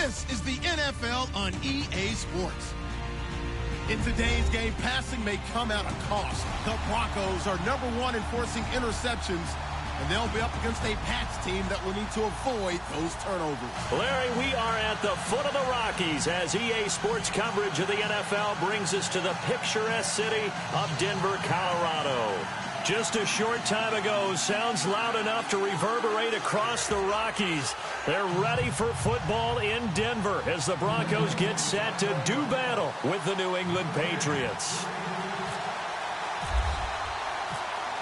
This is the NFL on EA Sports. In today's game, passing may come at a cost. The Broncos are #1 in forcing interceptions, and they'll be up against a Pats team that will need to avoid those turnovers. Larry, we are at the foot of the Rockies as EA Sports coverage of the NFL brings us to the picturesque city of Denver, Colorado. Just a short time ago, sounds loud enough to reverberate across the Rockies. They're ready for football in Denver as the Broncos get set to do battle with the New England Patriots.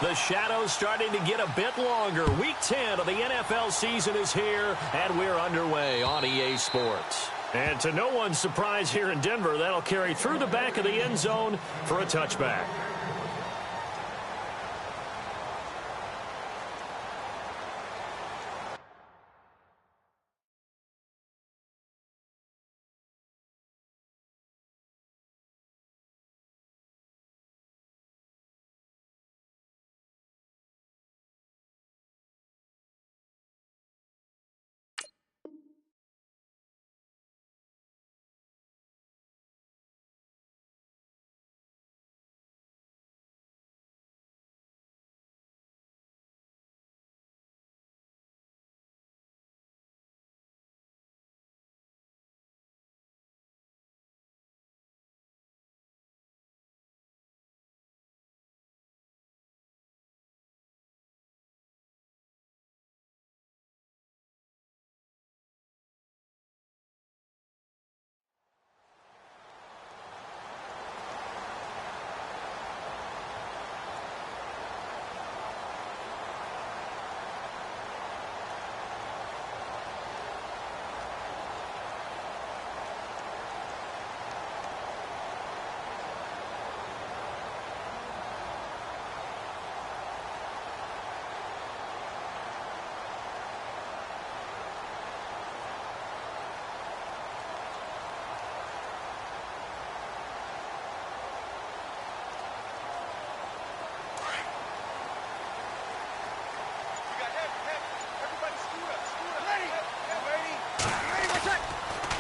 The shadows starting to get a bit longer. Week 10 of the NFL season is here, and we're underway on EA Sports. And to no one's surprise here in Denver, that'll carry through the back of the end zone for a touchback.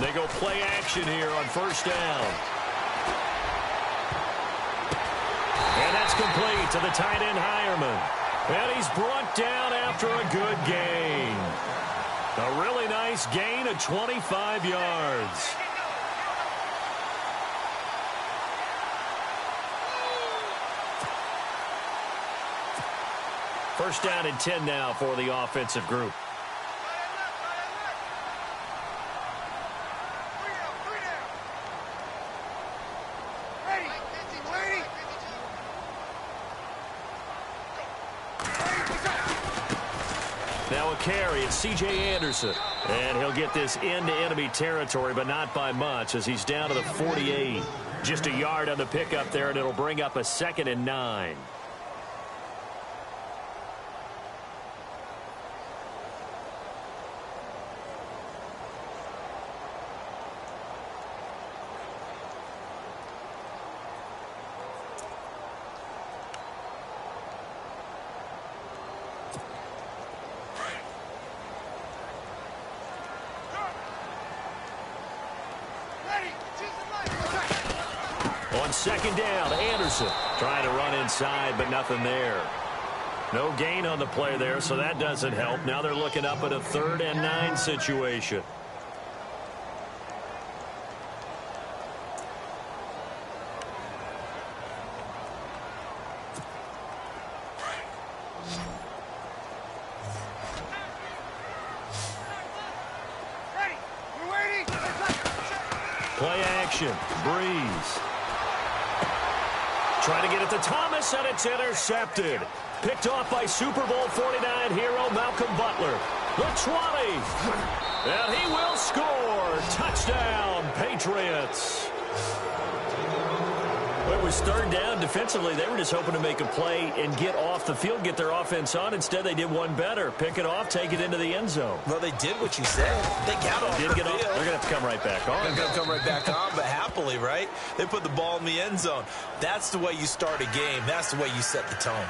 They go play action here on first down. And that's complete to the tight end, Hireman. And he's brought down after a good gain. A really nice gain of 25 yards. First down and 10 now for the offensive group. Now a carry, it's C.J. Anderson. And he'll get this into enemy territory, but not by much as he's down to the 48. Just a yard on the pickup there, and it'll bring up a 2nd and 9. On second down, Anderson trying to run inside, but nothing there. No gain on the play there, so that doesn't help. Now they're looking up at a 3rd and 9 situation. Play action, Breeze. Trying to get it to Thomas, and it's intercepted. Picked off by Super Bowl 49 hero Malcolm Butler. The 20. And he will score. Touchdown, Patriots. It was 3rd down. Defensively, they were just hoping to make a play and get off the field, get their offense on. Instead, they did one better. Pick it off, take it into the end zone. Well, they did what you said. They got off the field. They're going to have to come right back on. They're going to come right back on, but happily, right? They put the ball in the end zone. That's the way you start a game. That's the way you set the tone.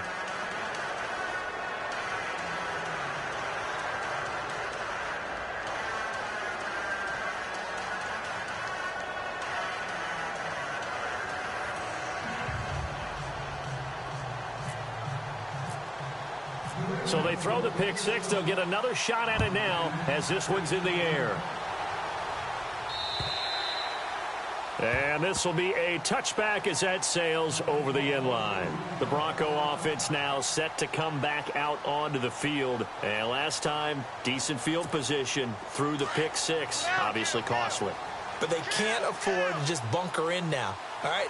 So they throw the pick six. They'll get another shot at it now as this one's in the air. And this will be a touchback as that sails over the end line. The Bronco offense now set to come back out onto the field. And last time, decent field position through the pick six. Obviously costly. But they can't afford to just bunker in now. All right,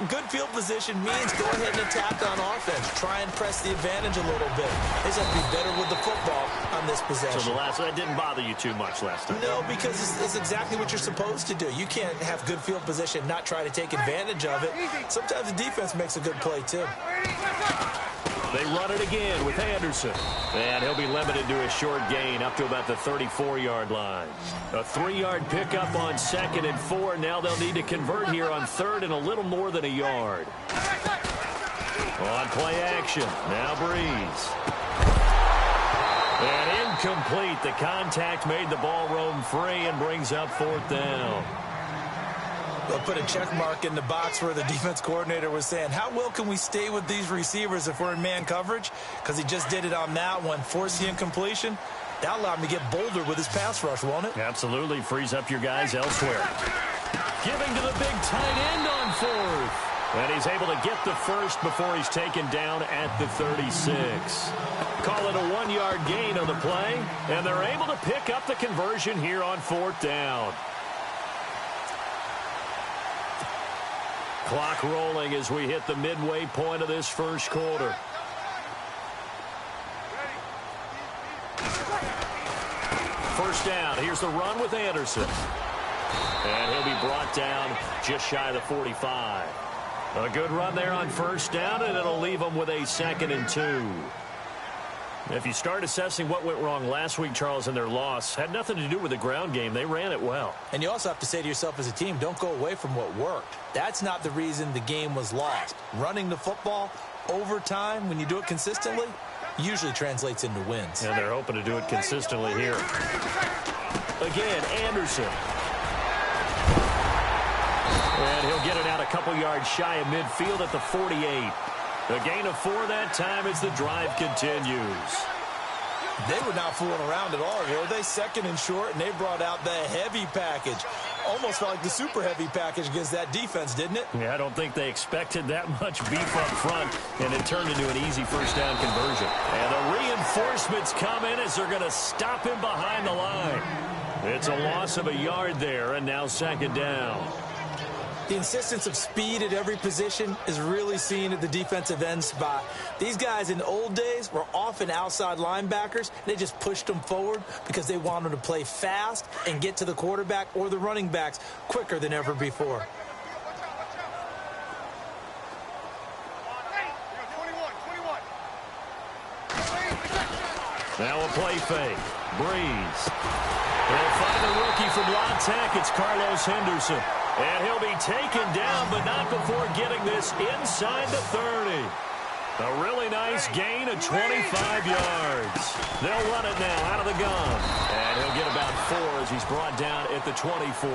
good field position means go ahead and attack on offense. Try and press the advantage a little bit. They just have to be better with the football on this possession. So that didn't bother you too much last time? No, because it's exactly what you're supposed to do. You can't have good field position, not try to take advantage of it. Sometimes the defense makes a good play, too. They run it again with Anderson. And he'll be limited to a short gain up to about the 34-yard line. A 3-yard pickup on 2nd and 4. Now they'll need to convert here on 3rd and a little more than a yard. On play action. Now Breeze. And incomplete. The contact made the ball roam free and brings up 4th down. They'll put a check mark in the box where the defense coordinator was saying, how well can we stay with these receivers if we're in man coverage? Because he just did it on that one, force the incompletion. That allowed him to get bolder with his pass rush, won't it? Absolutely. Frees up your guys elsewhere. Giving to the big tight end on 4th. And he's able to get the first before he's taken down at the 36. Call it a 1-yard gain on the play. And they're able to pick up the conversion here on 4th down. Clock rolling as we hit the midway point of this first quarter. First down. Here's the run with Anderson. And he'll be brought down just shy of the 45. A good run there on first down, and it'll leave them with a 2nd and 2. If you start assessing what went wrong last week, Charles, in their loss, had nothing to do with the ground game. They ran it well. And you also have to say to yourself as a team, don't go away from what worked. That's not the reason the game was lost. Running the football over time, when you do it consistently, usually translates into wins. And they're hoping to do it consistently here. Again, Anderson. And he'll get it out a couple yards shy of midfield at the 48. A gain of 4 that time as the drive continues. They were not fooling around at all, were they? 2nd and short, and they brought out the heavy package. Almost felt like the super heavy package against that defense, didn't it? Yeah, I don't think they expected that much beef up front, and it turned into an easy first down conversion. And the reinforcements come in as they're going to stop him behind the line. It's a loss of a yard there, and now 2nd down. The insistence of speed at every position is really seen at the defensive end spot. These guys in the old days were often outside linebackers. They just pushed them forward because they wanted to play fast and get to the quarterback or the running backs quicker than ever before. Now a play fake. Breeze. They'll find a rookie from La Tech. It's Carlos Henderson. And he'll be taken down, but not before getting this inside the 30. A really nice gain of 25 yards. They'll run it now out of the gun. And he'll get about 4 as he's brought down at the 24.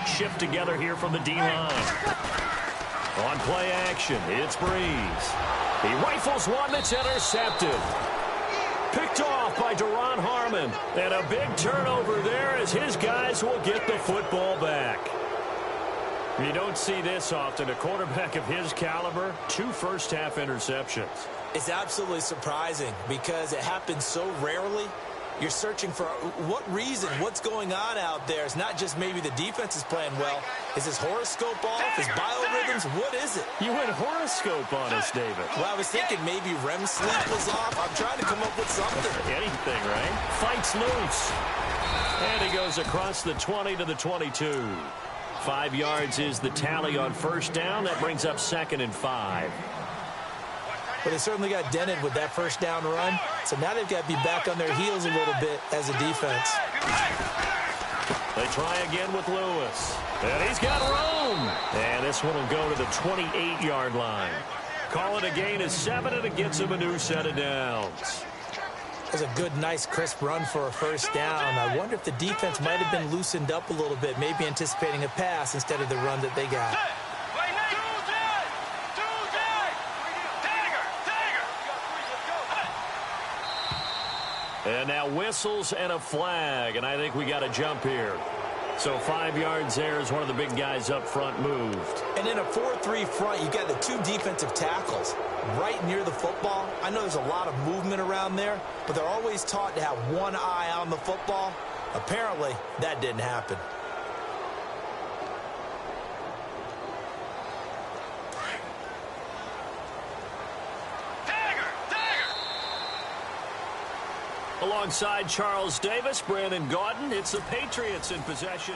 Shift together here from the D-line. On play action, it's Breeze. He rifles one that's intercepted. Picked off by Deron Harmon. And a big turnover there as his guys will get the football back. You don't see this often. A quarterback of his caliber, 2 first-half interceptions. It's absolutely surprising because it happens so rarely. You're searching for what reason, what's going on out there. It's not just maybe the defense is playing well. Is his horoscope off? His biorhythms? What is it? You went horoscope on us, David. Well, I was thinking maybe REM sleep was off. I'm trying to come up with something. Anything, right? Fights loose. And he goes across the 20 to the 22. 5 yards is the tally on first down. That brings up 2nd and 5. But they certainly got dented with that first down run. So now they've got to be back on their heels a little bit as a defense. They try again with Lewis. And he's got room. And this one will go to the 28-yard line. Call it a gain of 7, and it gets him a new set of downs. That's a good, nice, crisp run for a first down. I wonder if the defense might have been loosened up a little bit, maybe anticipating a pass instead of the run that they got. And now whistles and a flag, and I think we got a jump here. So 5 yards there as one of the big guys up front moved. And in a 4-3 front, you got the 2 defensive tackles right near the football. I know there's a lot of movement around there, but they're always taught to have one eye on the football. Apparently, that didn't happen. Alongside Charles Davis, Brandon Gaudin, it's the Patriots in possession.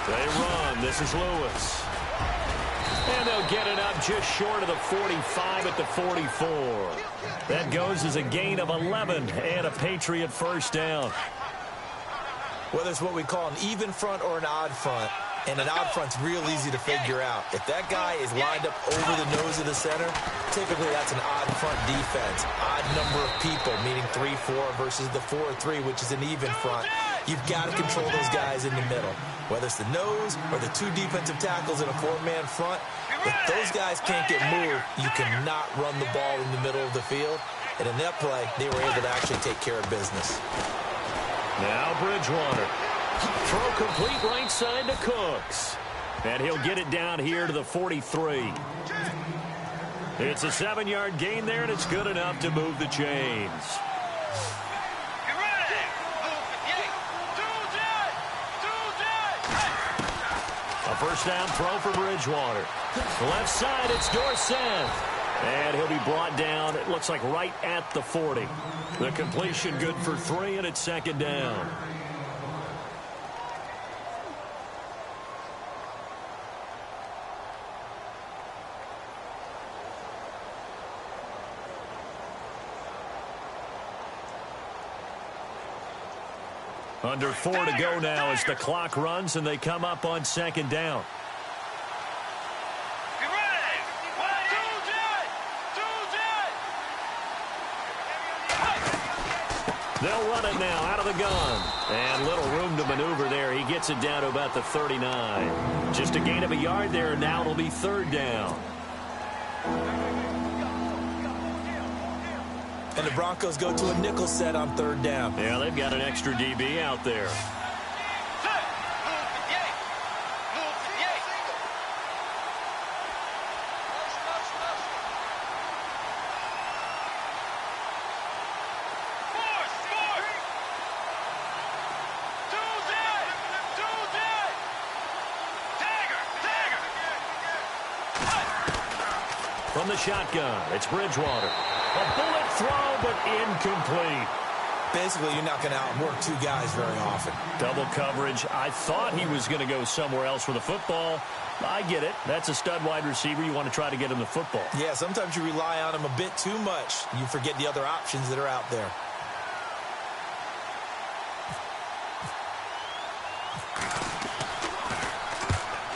They run. This is Lewis. And they'll get it up just short of the 45 at the 44. That goes as a gain of 11 and a Patriot first down. Whether it's what we call an even front or an odd front, and an odd front's real easy to figure out. If that guy is lined up over the nose of the center, typically that's an odd front defense. Odd number of people, meaning 3-4 versus the 4-3, which is an even front. You've got to control those guys in the middle. Whether it's the nose or the 2 defensive tackles in a 4-man front, if those guys can't get moved, you cannot run the ball in the middle of the field. And in that play, they were able to actually take care of business. Now Bridgewater. Throw complete right side to Cooks. And he'll get it down here to the 43. It's a 7-yard gain there, and it's good enough to move the chains. A first down throw for Bridgewater. The left side, it's Dorsett. And he'll be brought down, it looks like right at the 40. The completion good for 3, and it's second down. Under 4 to go now as the clock runs, and they come up on second down. They'll run it now out of the gun. And little room to maneuver there. He gets it down to about the 39. Just a gain of a yard there. Now it'll be third down. And the Broncos go to a nickel set on third down. Yeah, they've got an extra DB out there. From the shotgun, it's Bridgewater. A bullet throw, but incomplete. Basically, you're not going to outwork 2 guys very often. Double coverage. I thought he was going to go somewhere else with the football. I get it. That's a stud wide receiver. You want to try to get him the football. Yeah, sometimes you rely on him a bit too much. You forget the other options that are out there.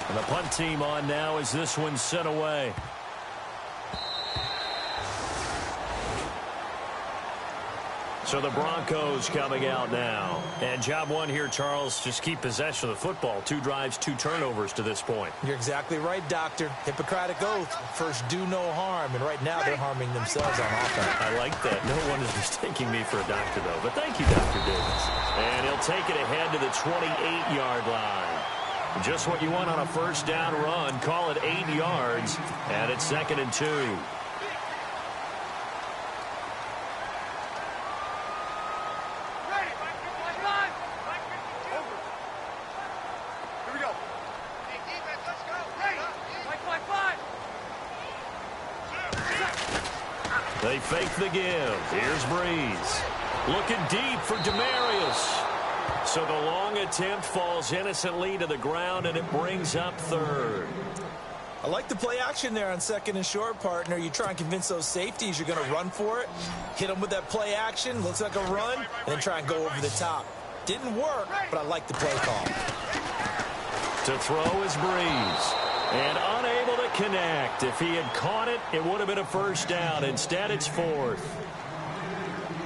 And the punt team on now as this one's sent away. So the Broncos coming out now. And job one here, Charles, just keep possession of the football. 2 drives, 2 turnovers to this point. You're exactly right, Doctor. Hippocratic oath. First, do no harm. And right now, they're harming themselves on offense. I like that. No one is mistaking me for a doctor, though. But thank you, Dr. Davis. And he'll take it ahead to the 28-yard line. Just what you want on a first down run. Call it 8 yards. And it's 2nd and 2. They fake the give. Here's Breeze. Looking deep for Demarius. So the long attempt falls innocently to the ground, and it brings up 3rd. I like the play action there on 2nd and short, partner. You try and convince those safeties you're going to run for it. Hit them with that play action. Looks like a run. And then try and go over the top. Didn't work, but I like the play call. To throw is Breeze. And unable to connect. If he had caught it, it would have been a first down. Instead, it's 4th.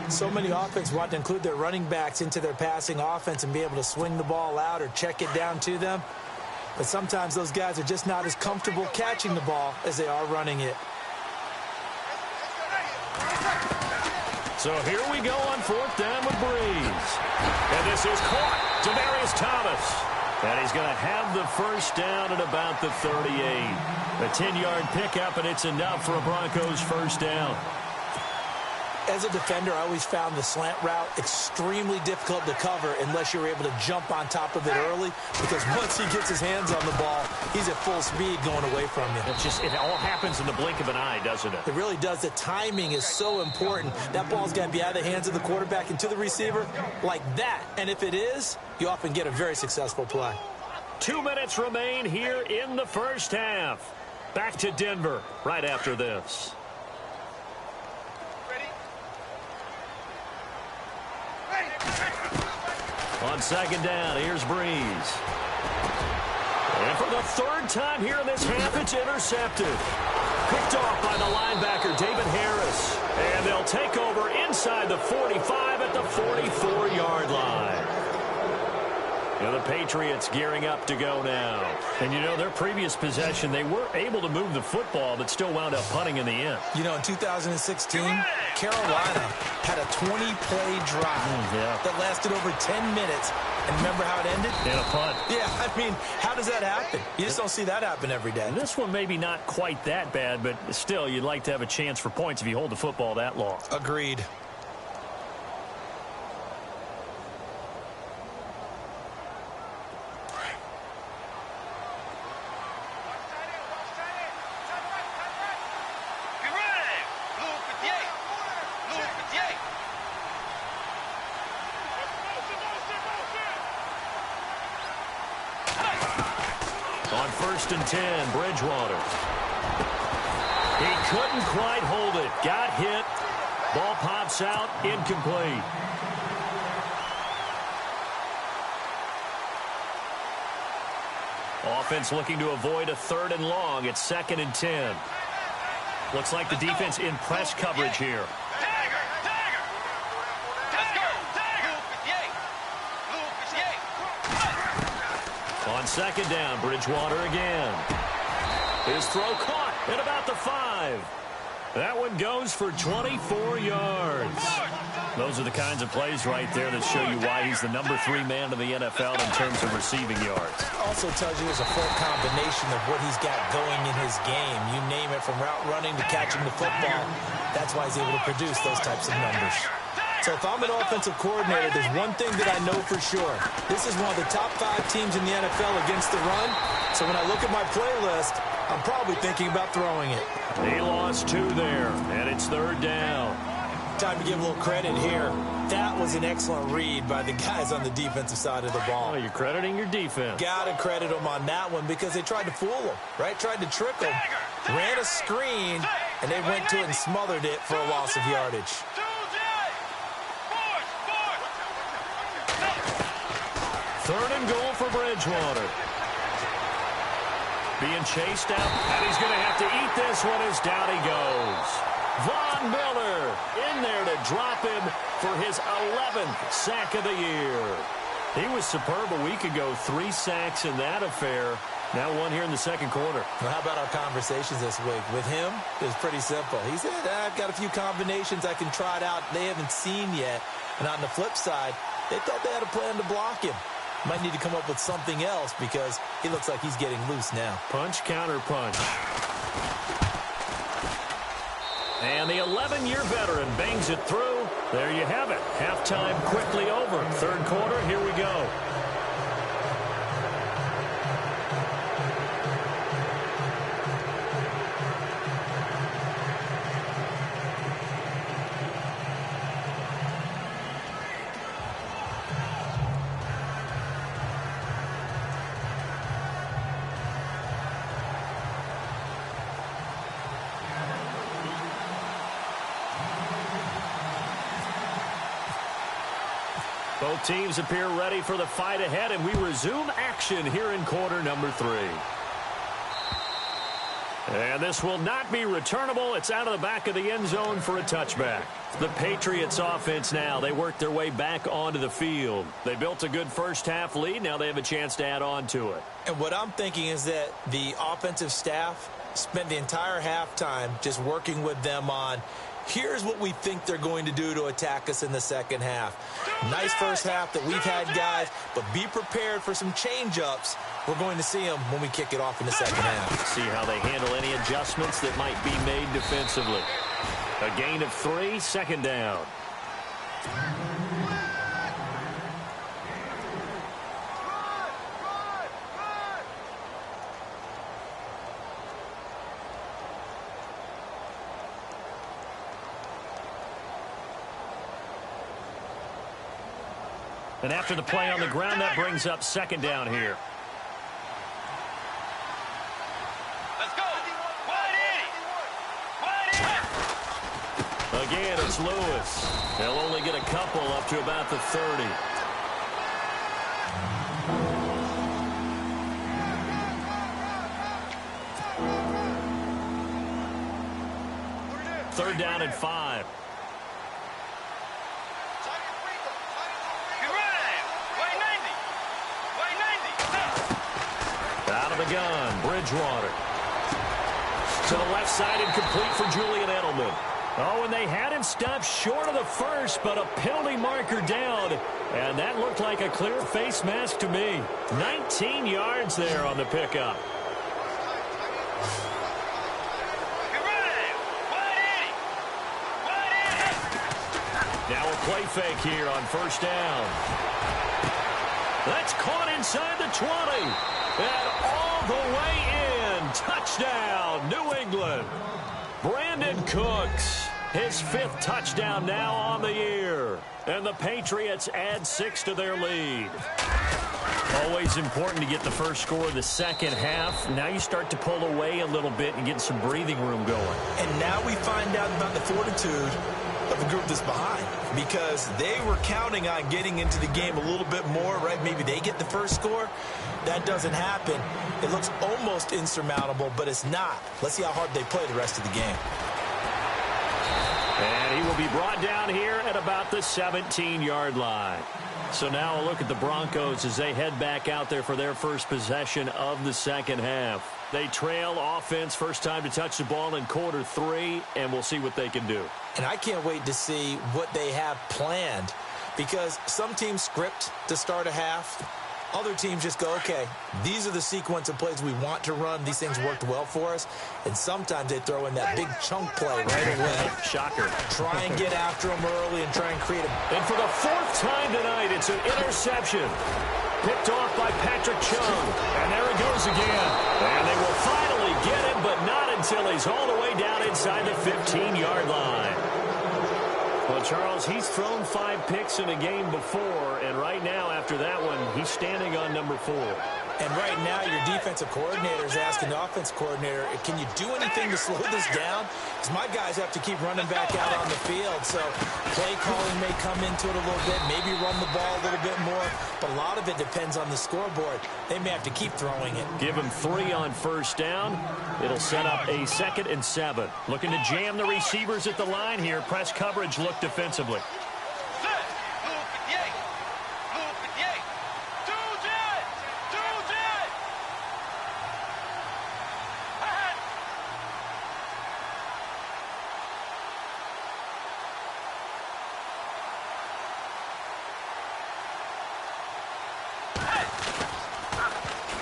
So many offenses want to include their running backs into their passing offense and be able to swing the ball out or check it down to them. But sometimes those guys are just not as comfortable catching the ball as they are running it. So here we go on 4th down with Breeze. And this is caught. Demaryius Thomas. And he's going to have the first down at about the 38. A 10-yard pickup, and it's enough for a Broncos first down. As a defender, I always found the slant route extremely difficult to cover unless you're able to jump on top of it early, because once he gets his hands on the ball, he's at full speed going away from you. It all happens in the blink of an eye, doesn't it? It really does. The timing is so important. That ball's got to be out of the hands of the quarterback and to the receiver like that. And if it is, you often get a very successful play. 2 minutes remain here in the first half. Back to Denver right after this. On 2nd down, here's Breeze. And for the 3rd time here in this half, it's intercepted. Picked off by the linebacker, David Harris. And they'll take over inside the 45 at the 44-yard line. You know, the Patriots gearing up to go now. And, you know, their previous possession, they were able to move the football, but still wound up punting in the end. You know, in 2016, Carolina had a 20-play drive that lasted over 10 minutes. And remember how it ended? In a punt. Yeah, I mean, how does that happen? You just don't see that happen every day. And this one maybe not quite that bad, but still, you'd like to have a chance for points if you hold the football that long. Agreed. On 1st and 10, Bridgewater. He couldn't quite hold it. Got hit. Ball pops out. Incomplete. Offense looking to avoid a 3rd and long. It's 2nd and 10. Looks like the defense in press coverage here. On 2nd down, Bridgewater again. His throw caught at about the 5. That one goes for 24 yards. Those are the kinds of plays right there that show you why he's the number 3 man in the NFL in terms of receiving yards. Also tells you there's a full combination of what he's got going in his game. You name it, from route running to catching the football. That's why he's able to produce those types of numbers. So if I'm an offensive coordinator, there's one thing that I know for sure. This is one of the top 5 teams in the NFL against the run. So when I look at my playlist, I'm probably thinking about throwing it. He lost 2 there, and it's 3rd down. Time to give a little credit here. That was an excellent read by the guys on the defensive side of the ball. Oh, you're crediting your defense. Got to credit them on that one because they tried to fool them, right? Tried to trick them, ran a screen, and they went to it and smothered it for a loss of yardage. 3rd and goal for Bridgewater. Being chased out, and he's going to have to eat this one as down he goes. Von Miller in there to drop him for his 11th sack of the year. He was superb a week ago. 3 sacks in that affair. Now 1 here in the 2nd quarter. Well, how about our conversations this week? With him, it was pretty simple. He said, I've got a few combinations I can try it out they haven't seen yet. And on the flip side, they thought they had a plan to block him. Might need to come up with something else because he looks like he's getting loose now. Punch, counter punch. And the 11-year veteran bangs it through. There you have it. Halftime quickly over. 3rd quarter, here we go. Both teams appear ready for the fight ahead, and we resume action here in quarter number 3. And this will not be returnable. It's out of the back of the end zone for a touchback. The Patriots offense now, they worked their way back onto the field. They built a good first-half lead. Now they have a chance to add on to it. And what I'm thinking is that the offensive staff spent the entire halftime just working with them on, here's what we think they're going to do to attack us in the second half. Nice first half that we've had, guys, but be prepared for some change-ups. We're going to see them when we kick it off in the second half. See how they handle any adjustments that might be made defensively. A gain of 3, second down. And after the play on the ground, that brings up second down here. Let's go. Again, it's Lewis. They'll only get a couple up to about the 30. Third down and 5. Out of the gun, Bridgewater. To the left side and complete for Julian Edelman. Oh, and they had him stopped short of the first, but a penalty marker down. And that looked like a clear face mask to me. 19 yards there on the pickup. Now a play fake here on first down. That's caught inside the 20. And all the way in. Touchdown, New England. Brandon Cooks, his 5th touchdown now on the year. And the Patriots add 6 to their lead. Always important to get the first score of the second half. Now you start to pull away a little bit and get some breathing room going. And now we find out about the fortitude of the group that's behind, because they were counting on getting into the game a little bit more, right? Maybe they get the first score. That doesn't happen. It looks almost insurmountable, but it's not. Let's see how hard they play the rest of the game. And he will be brought down here at about the 17-yard line. So now a look at the Broncos as they head back out there for their first possession of the second half. They trail offense, first time to touch the ball in quarter 3, and we'll see what they can do. And I can't wait to see what they have planned, because some teams script to start a half. Other teams just go, okay, these are the sequence of plays we want to run. These things worked well for us. And sometimes they throw in that big chunk play right away. Shocker. Try and get after them early and try and create a... And for the 4th time tonight, it's an interception. Picked off by Patrick Chung. And there it goes again. And they will finally get him, but not until he's all the way down inside the 15-yard line. Well, Charles, he's thrown 5 picks in a game before, and right now, after that one, he's standing on number 4. And right now, your defensive coordinator is asking the offensive coordinator, can you do anything to slow this down? Because my guys have to keep running back out on the field. So play calling may come into it a little bit, maybe run the ball a little bit more. But a lot of it depends on the scoreboard. They may have to keep throwing it. Give him 3 on first down. It'll set up a 2nd and 7. Looking to jam the receivers at the line here. Press coverage look defensively.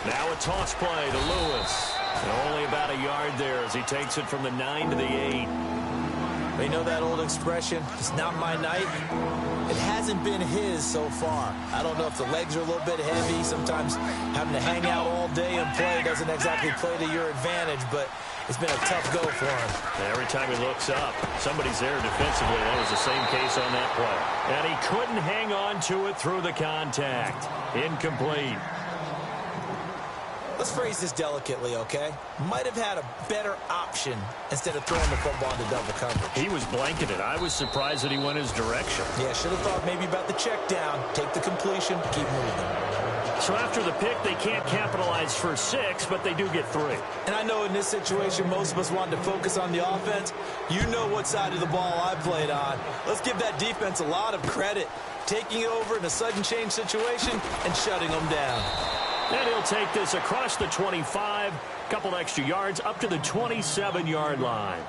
Now a toss play to Lewis. And only about a yard there as he takes it from the 9 to the 8. You know that old expression, it's not my night? It hasn't been his so far. I don't know if the legs are a little bit heavy. Sometimes having to hang out all day and play doesn't exactly play to your advantage, but it's been a tough go for him. And every time he looks up, somebody's there defensively. That was the same case on that play. And he couldn't hang on to it through the contact. Incomplete. Let's phrase this delicately, okay? Might have had a better option instead of throwing the football into double coverage. He was blanketed. I was surprised that he went his direction. Yeah, should have thought maybe about the check down. Take the completion, keep moving. So after the pick, they can't capitalize for 6, but they do get 3. And I know in this situation, most of us want to focus on the offense. You know what side of the ball I played on. Let's give that defense a lot of credit, taking it over in a sudden change situation and shutting them down. And he'll take this across the 25, couple extra yards up to the 27-yard line.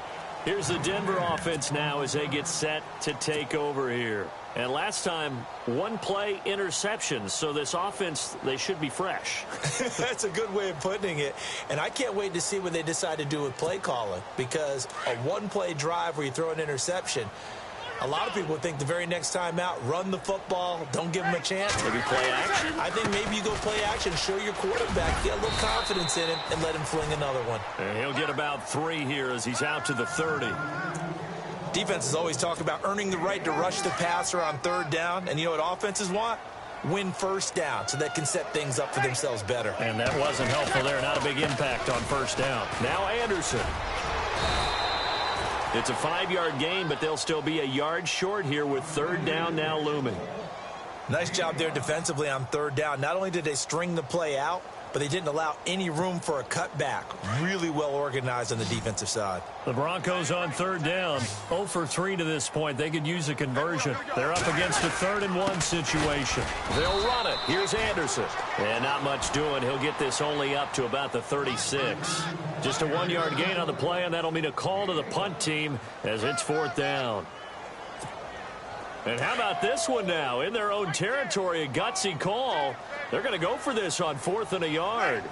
Here's the Denver offense now as they get set to take over here. And last time, one play interceptions, so this offense, they should be fresh. That's a good way of putting it. And I can't wait to see what they decide to do with play calling, because a one-play drive where you throw an interception, a lot of people would think the very next time out, run the football, don't give them a chance. Maybe play action? I think maybe you go play action, show your quarterback, get a little confidence in him, and let him fling another one. And he'll get about 3 here as he's out to the 30. Defenses always talk about earning the right to rush the passer on 3rd down, and you know what offenses want? Win 1st down so they can set things up for themselves better. And that wasn't helpful there. Not a big impact on 1st down. Now Anderson. It's a 5-yard gain, but they'll still be a yard short here with 3rd down now looming. Nice job there defensively on 3rd down. Not only did they string the play out, but they didn't allow any room for a cutback. Really well organized on the defensive side. The Broncos on 3rd down. 0 for 3 to this point. They could use a conversion. They're up against a 3rd and 1 situation. They'll run it. Here's Anderson. And not much doing. He'll get this only up to about the 36. Just a 1-yard gain on the play, and that'll mean a call to the punt team as it's 4th down. And how about this one now? In their own territory, a gutsy call. They're going to go for this on 4th and a yard.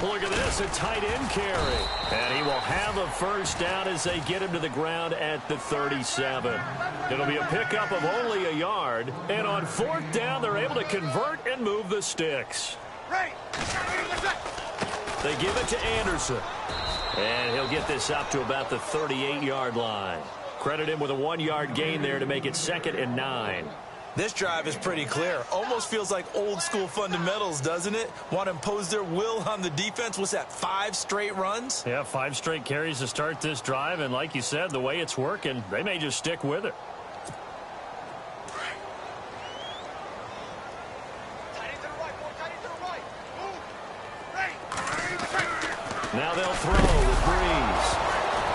Look at this, a tight end carry. And he will have a 1st down as they get him to the ground at the 37. It'll be a pickup of only a yard. And on 4th down, they're able to convert and move the sticks. They give it to Anderson. And he'll get this up to about the 38-yard line. Credit him with a 1-yard gain there to make it 2nd and 9. This drive is pretty clear. Almost feels like old school fundamentals, doesn't it? Want to impose their will on the defense. What's that, 5 straight runs? Yeah, 5 straight carries to start this drive. And like you said, the way it's working, they may just stick with it. Now they'll throw with Breeze.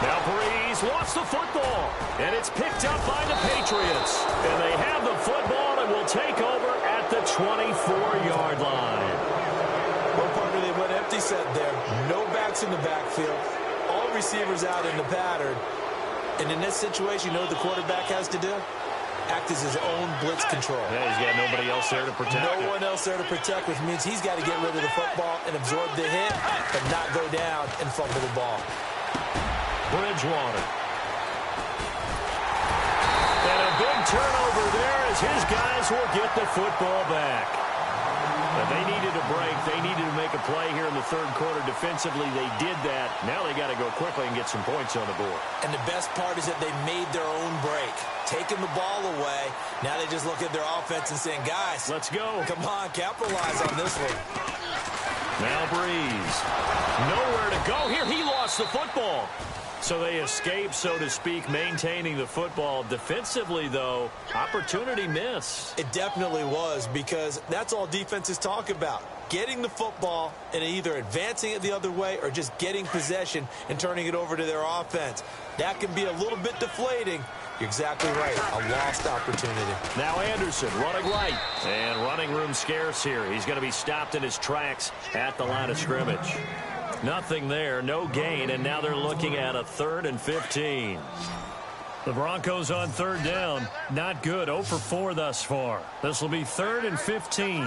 Now Breeze lost the football, and it's picked up by the Patriots. And they have the football and will take over at the 24-yard line. Well, partner, they went empty set there. No backs in the backfield. All receivers out in the pattern. And in this situation, you know what the quarterback has to do? Act as his own blitz control. Yeah, he's got nobody else there to protect. No one else there to protect, which means he's got to get rid of the football and absorb the hit, but not go down and fumble the ball. Bridgewater. And a big turnover there as his guys will get the football back. But they needed a break. They needed to make a play here in the 3rd quarter. Defensively, they did that. Now they got to go quickly and get some points on the board. And the best part is that they made their own break. Taking the ball away. Now they just look at their offense and saying, guys, let's go. Come on, capitalize on this one. Now Breeze. Nowhere to go here. He lost the football. So they escape, so to speak, maintaining the football. Defensively, though, opportunity miss. It definitely was, because that's all defenses talk about. Getting the football and either advancing it the other way or just getting possession and turning it over to their offense. That can be a little bit deflating. You're exactly right. A lost opportunity. Now Anderson running right. And running room scarce here. He's going to be stopped in his tracks at the line of scrimmage. Nothing there, no gain, and now they're looking at a 3rd and 15. The Broncos on 3rd down. Not good, 0 for 4 thus far. This will be 3rd and 15.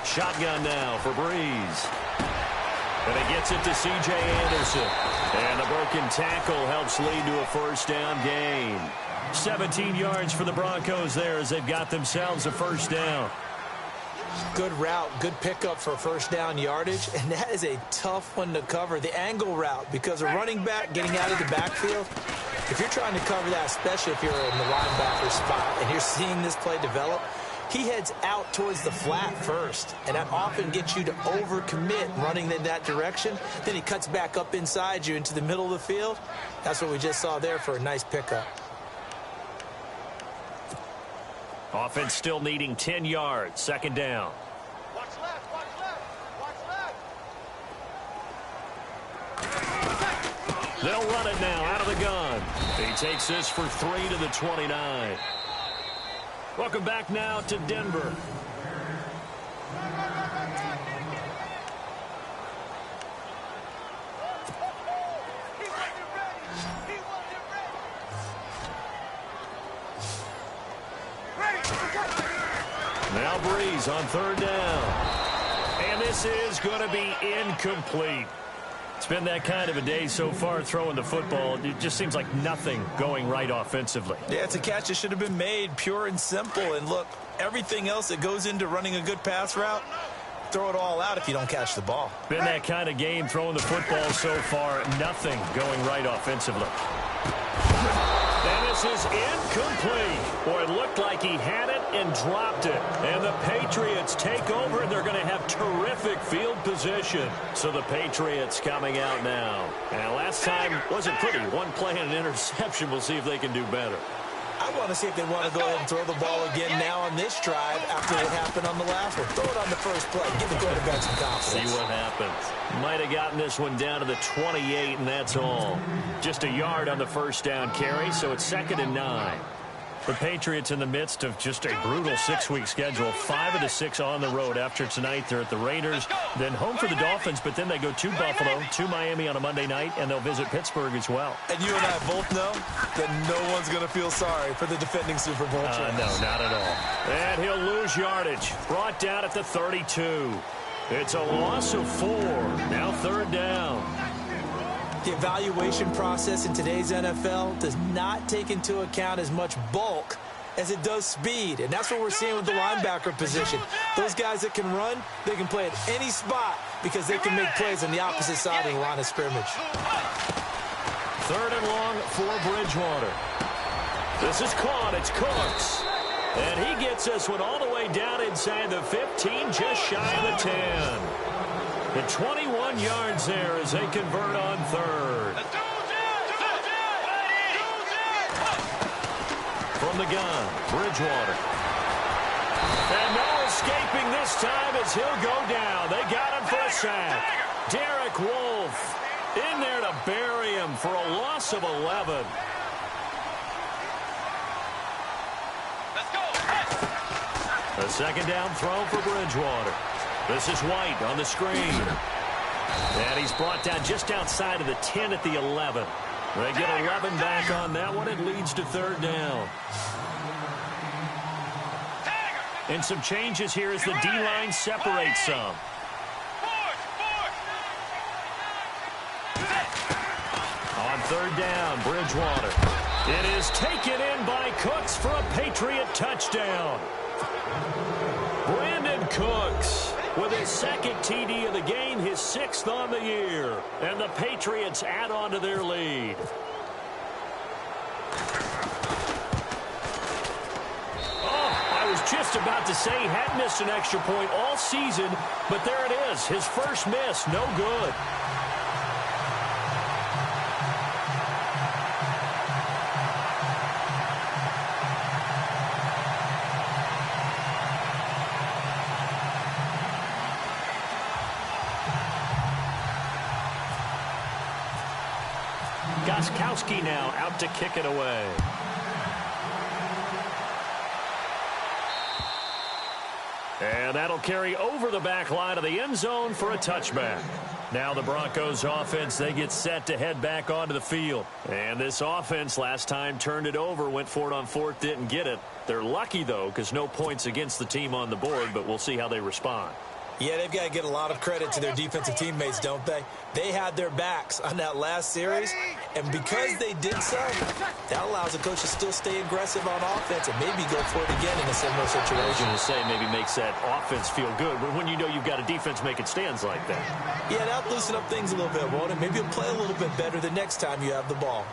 Shotgun now for Breeze. And he gets it to C.J. Anderson. And the broken tackle helps lead to a 1st down gain. 17 yards for the Broncos there as they've got themselves a 1st down. Good route, good pickup for 1st down yardage, and that is a tough one to cover. The angle route, because a running back getting out of the backfield, if you're trying to cover that, especially if you're in the linebacker spot and you're seeing this play develop, he heads out towards the flat first, and that often gets you to overcommit running in that direction. Then he cuts back up inside you into the middle of the field. That's what we just saw there for a nice pickup. Offense still needing 10 yards. Second down. Watch left, watch left, watch left. They'll run it now out of the gun. He takes this for 3 to the 29. Welcome back now to Denver. Now Breeze on third down. And this is going to be incomplete. It's been that kind of a day so far throwing the football. It just seems like nothing going right offensively. Yeah, it's a catch that should have been made, pure and simple. And look, everything else that goes into running a good pass route, throw it all out if you don't catch the ball. Been that kind of game throwing the football so far. Nothing going right offensively. And this is incomplete. Boy, it looked like he had it and dropped it. And the Patriots take over, and they're going to have terrific field position. So the Patriots coming out now. And last time wasn't pretty. One play and an interception. We'll see if they can do better. I want to see if they want to go ahead and throw the ball again now on this drive after what happened on the last one. Throw it on the first play. Give the quarterback some confidence. See what happens. Might have gotten this one down to the 28, and that's all. Just a yard on the first down carry, so it's 2nd and 9. The Patriots in the midst of just a brutal 6-week schedule. 5 of the 6 on the road. After tonight, they're at the Raiders, then home for the Dolphins, but then they go to Buffalo, to Miami on a Monday night, and they'll visit Pittsburgh as well. And you and I both know that no one's going to feel sorry for the defending Super Bowl champs. No, not at all. And he'll lose yardage. Brought down at the 32. It's a loss of 4. Now 3rd down. The evaluation process in today's NFL does not take into account as much bulk as it does speed. And that's what we're seeing with the linebacker position. Those guys that can run, they can play at any spot because they can make plays on the opposite side of the line of scrimmage. 3rd and long for Bridgewater. This is caught. It's Cooks. And he gets this one all the way down inside the 15, just shy of the 10. The 21 yards there as they convert on 3rd. From the gun, Bridgewater. And no escaping this time as he'll go down. They got him for a sack. Derek Wolfe in there to bury him for a loss of 11. A 2nd down throw for Bridgewater. This is White on the screen. And he's brought down just outside of the 10 at the 11. They get 11 back on that one. It leads to 3rd down. And some changes here as the D-line separates some. On 3rd down, Bridgewater. It is taken in by Cooks for a Patriot touchdown. Brandon Cooks with his 2nd TD of the game, his 6th on the year. And the Patriots add on to their lead. Oh, I was just about to say he had missed an extra point all season, but there it is. His first miss, no good. Gostkowski now out to kick it away. And that'll carry over the back line of the end zone for a touchback. Now the Broncos offense, they get set to head back onto the field. And this offense last time turned it over, went for it on 4th, didn't get it. They're lucky, though, because no points against the team on the board, but we'll see how they respond. Yeah, they've got to get a lot of credit to their defensive teammates, don't they? They had their backs on that last series, and because they did so, that allows the coach to still stay aggressive on offense and maybe go for it again in a similar situation. I was going to say maybe makes that offense feel good, but when you know you've got a defense making stands like that. Yeah, that'll loosen up things a little bit, won't it? Maybe you'll play a little bit better the next time you have the ball.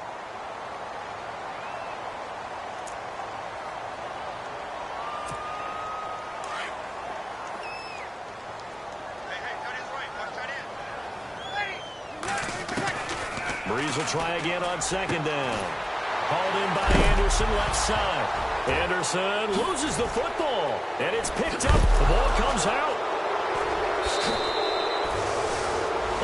Breeze will try again on 2nd down. Hauled in by Anderson, left side. Anderson loses the football, and it's picked up. The ball comes out.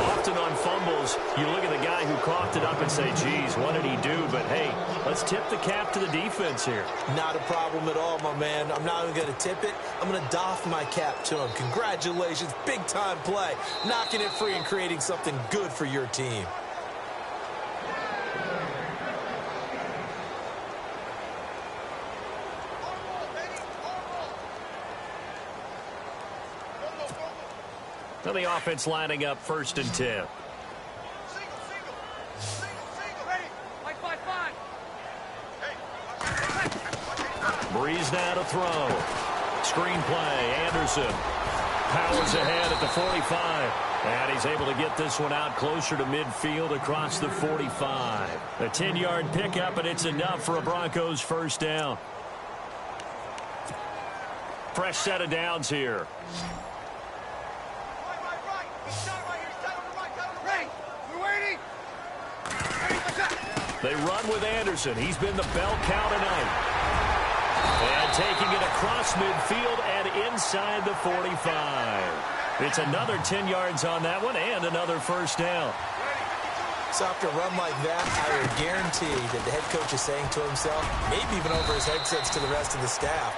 Often on fumbles, you look at the guy who coughed it up and say, geez, what did he do? But, hey, let's tip the cap to the defense here. Not a problem at all, my man. I'm not even going to tip it. I'm going to doff my cap to him. Congratulations. Big-time play. Knocking it free and creating something good for your team. Now the offense lining up 1st and 10. Breeze now to throw. Screen play. Anderson powers ahead at the 45. And he's able to get this one out closer to midfield across the 45. A 10-yard pickup, and it's enough for a Broncos first down. Fresh set of downs here. They run with Anderson. He's been the bell cow tonight. And taking it across midfield and inside the 45. It's another 10 yards on that one and another first down. So after a run like that, I would guarantee that the head coach is saying to himself, maybe even over his headsets to the rest of the staff,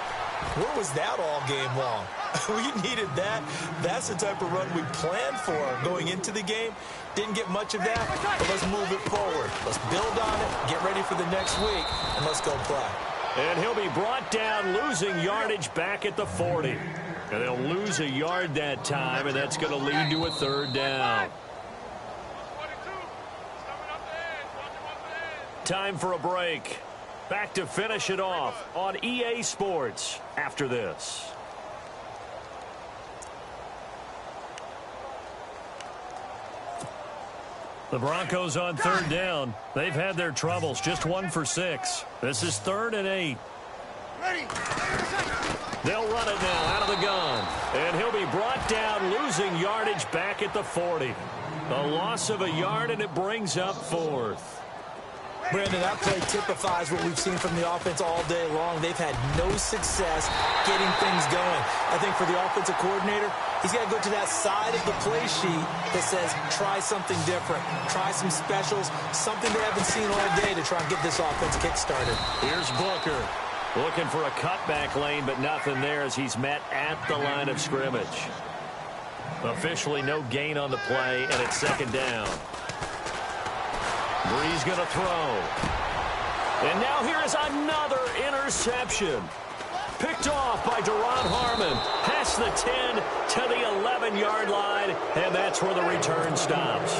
where was that all game long? We needed that. That's the type of run we planned for going into the game. Didn't get much of that, but let's move it forward. Let's build on it, get ready for the next week, and let's go play. And he'll be brought down, losing yardage back at the 40. And they'll lose a yard that time, and that's going to lead to a 3rd down. Time for a break. Back to finish it off on EA Sports after this. The Broncos on 3rd down. They've had their troubles. Just 1 for 6. This is 3rd and 8. They'll run it now out of the gun. And he'll be brought down, losing yardage back at the 40. A loss of a yard, and it brings up 4th. Brandon, that play typifies what we've seen from the offense all day long. They've had no success getting things going. I think for the offensive coordinator, he's got to go to that side of the play sheet that says, try something different. Try some specials, something they haven't seen all day to try and get this offense kick-started. Here's Booker looking for a cutback lane, but nothing there as he's met at the line of scrimmage. Officially no gain on the play, and it's 2nd down. Breeze going to throw. And now here is another interception. Picked off by Deron Harmon. Past the 10 to the 11-yard line, and that's where the return stops.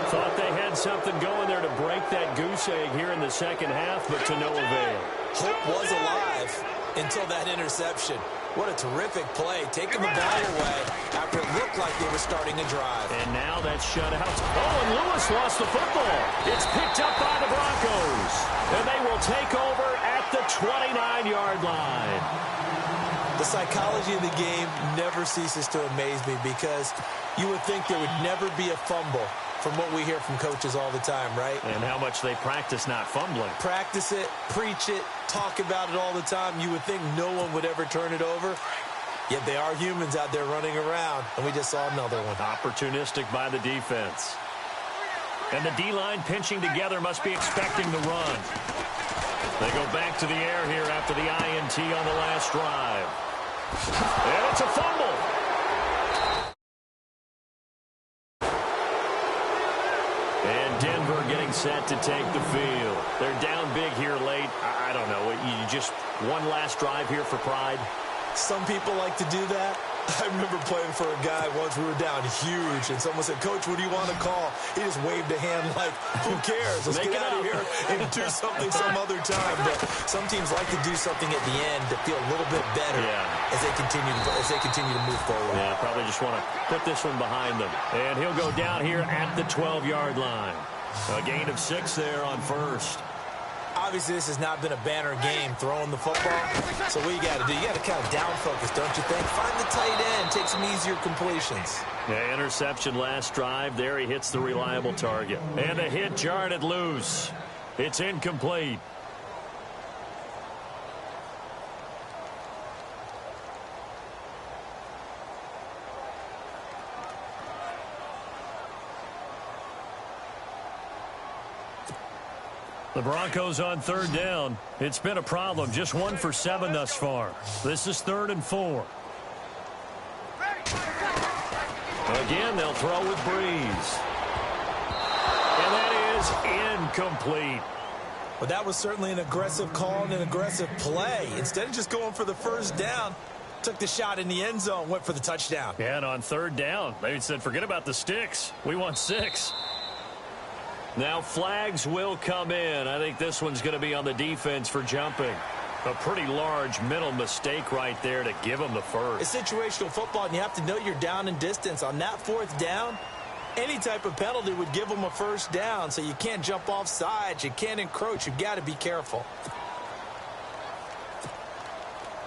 Thought they had something going there to break that goose egg here in the 2nd half, but to no avail. Hope was alive until that interception. What a terrific play, taking the ball away after it looked like they were starting a drive. And now that's shut out. Oh, and Lewis lost the football. It's picked up by the Broncos. And they will take over at the 29-yard line. The psychology of the game never ceases to amaze me because you would think there would never be a fumble from what we hear from coaches all the time, right? And how much they practice not fumbling. Practice it, preach it, talk about it all the time. You would think no one would ever turn it over. Yet they are humans out there running around, and we just saw another one. Opportunistic by the defense. And the D-line pinching together must be expecting the run. They go back to the air here after the INT on the last drive. And it's a fumble. And Denver getting set to take the field. They're down big here late. I don't know. You just one last drive here for pride. Some people like to do that. I remember playing for a guy once. We were down huge, and someone said, "Coach, what do you want to call?" He just waved a hand like, who cares? Let's get out of here and do something some other time. But some teams like to do something at the end to feel a little bit better as they continue to move forward. Yeah, probably just want to put this one behind them. And he'll go down here at the 12-yard line. A gain of 6 there on first. Obviously, this has not been a banner game throwing the football. So what you got to do, you got to kind of down focus, don't you think? Find the tight end, take some easier completions. Yeah, interception last drive. There he hits the reliable target. And a hit jarred it loose. It's incomplete. The Broncos on third down. It's been a problem. Just 1 for 7 thus far. This is 3rd and 4. Again, they'll throw with Breeze. And that is incomplete. Well, that was certainly an aggressive call and an aggressive play. Instead of just going for the first down, took the shot in the end zone, went for the touchdown. Yeah, and on third down, they said, forget about the sticks. We want 6. Now flags will come in. I think this one's going to be on the defense for jumping. A pretty large mental mistake right there to give them the first. It's situational football, and you have to know you're down in distance. On that 4th down, any type of penalty would give them a first down, so you can't jump off sides. You can't encroach. You've got to be careful.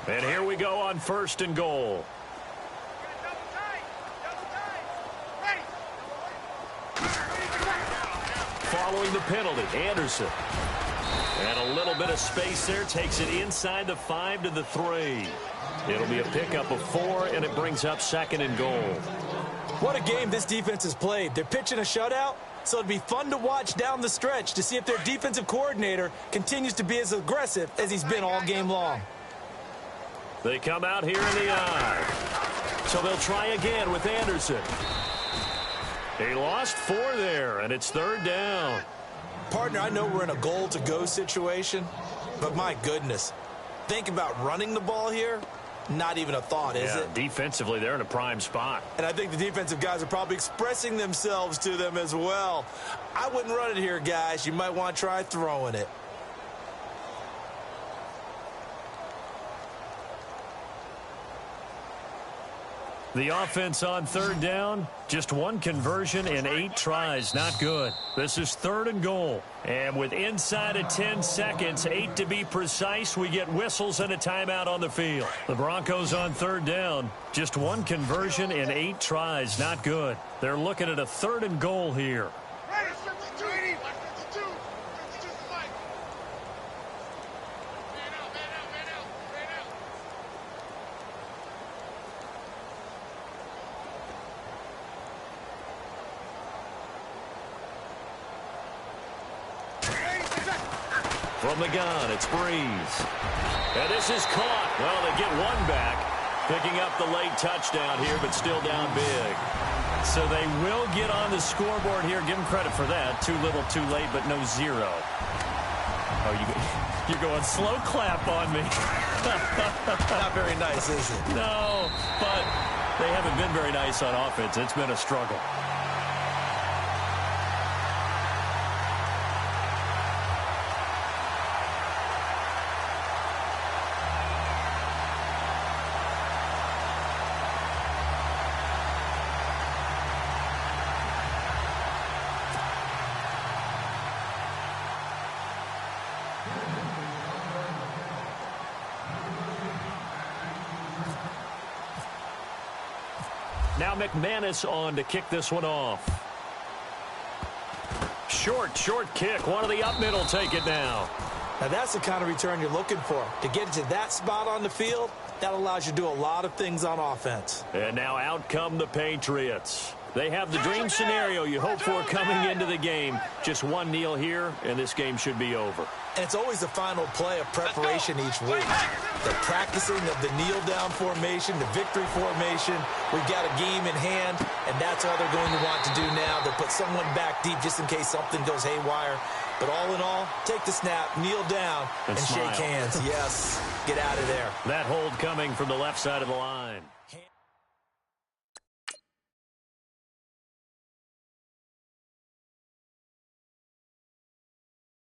And here we go on 1st and goal. Following the penalty, Anderson. And a little bit of space there, takes it inside the 5 to the 3. It'll be a pickup of 4, and it brings up 2nd and goal. What a game this defense has played. They're pitching a shutout, so it'd be fun to watch down the stretch to see if their defensive coordinator continues to be as aggressive as he's been all game long. They come out here in the eye. So they'll try again with Anderson. He lost 4 there, and it's 3rd down. Partner, I know we're in a goal-to-go situation, but my goodness, think about running the ball here. Not even a thought, is it? Defensively, they're in a prime spot. And I think the defensive guys are probably expressing themselves to them as well. I wouldn't run it here, guys. You might want to try throwing it. The offense on 3rd down, just 1 conversion in 8 tries. Not good. This is 3rd and goal. And with inside of 10 seconds, 8 to be precise, we get whistles and a timeout on the field. The Broncos on 3rd down, just 1 conversion in 8 tries. Not good. They're looking at a 3rd and goal here. From the gun, it's Breeze. And this is caught. Well, they get 1 back, picking up the late touchdown here, but still down big. So they will get on the scoreboard here. Give them credit for that. Too little, too late, but no 0. Oh, you're going slow clap on me. Not very nice, is it? No, but they haven't been very nice on offense. It's been a struggle. Now McManus on to kick this one off. Short kick. One of the up middle take it now. Now that's the kind of return you're looking for. To get to that spot on the field, that allows you to do a lot of things on offense. And now out come the Patriots. They have the dream scenario you hope for coming into the game. Just 1 kneel here, and this game should be over. And it's always the final play of preparation each week. The practicing of the kneel-down formation, the victory formation. We've got a game in hand, and that's all they're going to want to do now. They'll put someone back deep just in case something goes haywire. But all in all, take the snap, kneel down, and shake hands. Yes, get out of there. That hold coming from the left side of the line.